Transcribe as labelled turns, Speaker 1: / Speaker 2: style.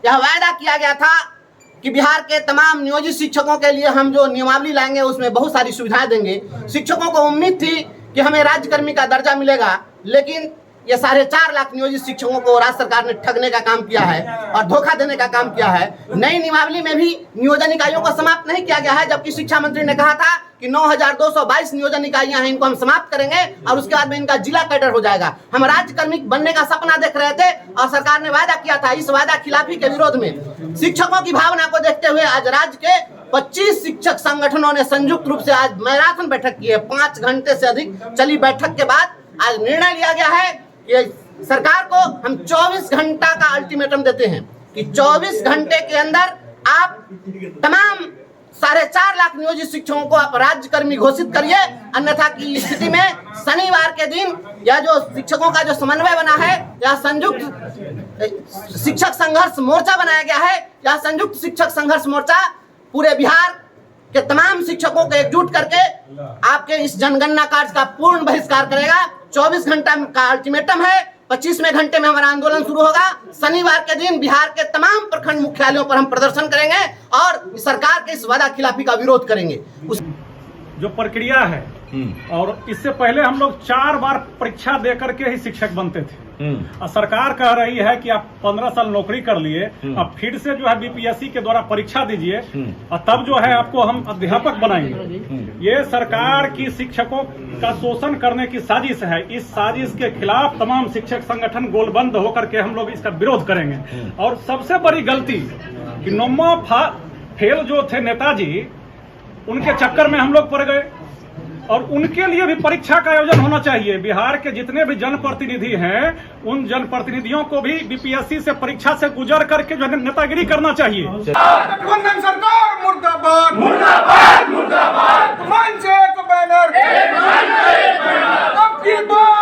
Speaker 1: यह वायदा किया गया था कि बिहार के तमाम नियोजित शिक्षकों के लिए हम जो नियमावली लाएंगे उसमें बहुत सारी सुविधाएं देंगे। शिक्षकों को उम्मीद थी कि हमें राज्यकर्मी का दर्जा मिलेगा, लेकिन ये 4.5 लाख नियोजित शिक्षकों को राज्य सरकार ने ठगने का काम किया है और धोखा देने का काम किया है। नई नियमावली में भी नियोजन इकाइयों को समाप्त नहीं किया गया है, जबकि शिक्षा मंत्री ने कहा था कि 9,222 नियोजन इकाइयां हैं, इनको हम समाप्त करेंगे और उसके बाद में इनका जिला कैडर हो जाएगा। हम राज्यकर्मी बनने का सपना देख रहे थे और सरकार ने वायदा किया था। इस वायदा खिलाफी के विरोध में शिक्षकों की भावना को देखते हुए आज राज्य के 25 शिक्षक संगठनों ने संयुक्त रूप से आज मैराथन बैठक की है। 5 घंटे से अधिक चली बैठक के बाद आज निर्णय लिया गया है कि सरकार को हम 24 घंटा का अल्टीमेटम देते हैं कि 24 घंटे के अंदर आप तमाम 4.5 लाख नियोजित शिक्षकों को आप राज्यकर्मी घोषित करिए, अन्यथा की स्थिति में शनिवार के दिन यह जो शिक्षकों का जो समन्वय बना है, यह संयुक्त शिक्षक संघर्ष मोर्चा बनाया गया है। यह संयुक्त शिक्षक संघर्ष मोर्चा पूरे बिहार के तमाम शिक्षकों को एकजुट करके आपके इस जनगणना कार्य का पूर्ण बहिष्कार करेगा। 24 घंटा का अल्टीमेटम है, 25वें घंटे में हमारा आंदोलन शुरू होगा। शनिवार के दिन बिहार के तमाम प्रखंड मुख्यालयों पर हम प्रदर्शन करेंगे और सरकार के इस वादा खिलाफी का विरोध करेंगे।
Speaker 2: जो प्रक्रिया है और इससे पहले हम लोग 4 बार परीक्षा दे करके ही शिक्षक बनते थे और सरकार कह रही है कि आप 15 साल नौकरी कर लिए, अब फिर से जो है बीपीएससी के द्वारा परीक्षा दीजिए और तब जो है आपको हम अध्यापक बनाएंगे। ये सरकार की शिक्षकों का शोषण करने की साजिश है। इस साजिश के खिलाफ तमाम शिक्षक संगठन गोलबंद होकर के हम लोग इसका विरोध करेंगे। और सबसे बड़ी गलती कि नौमा फेल जो थे नेताजी, उनके चक्कर में हम लोग पड़ गए और उनके लिए भी परीक्षा का आयोजन होना चाहिए। बिहार के जितने भी जनप्रतिनिधि हैं, उन जनप्रतिनिधियों को भी बीपीएससी से परीक्षा से गुजर करके जो नेतागिरी करना चाहिए।
Speaker 3: गठबंधन सरकार मुर्दाबाद, मुर्दाबाद, मुर्दाबाद। मंच एक बैनर, अब की बार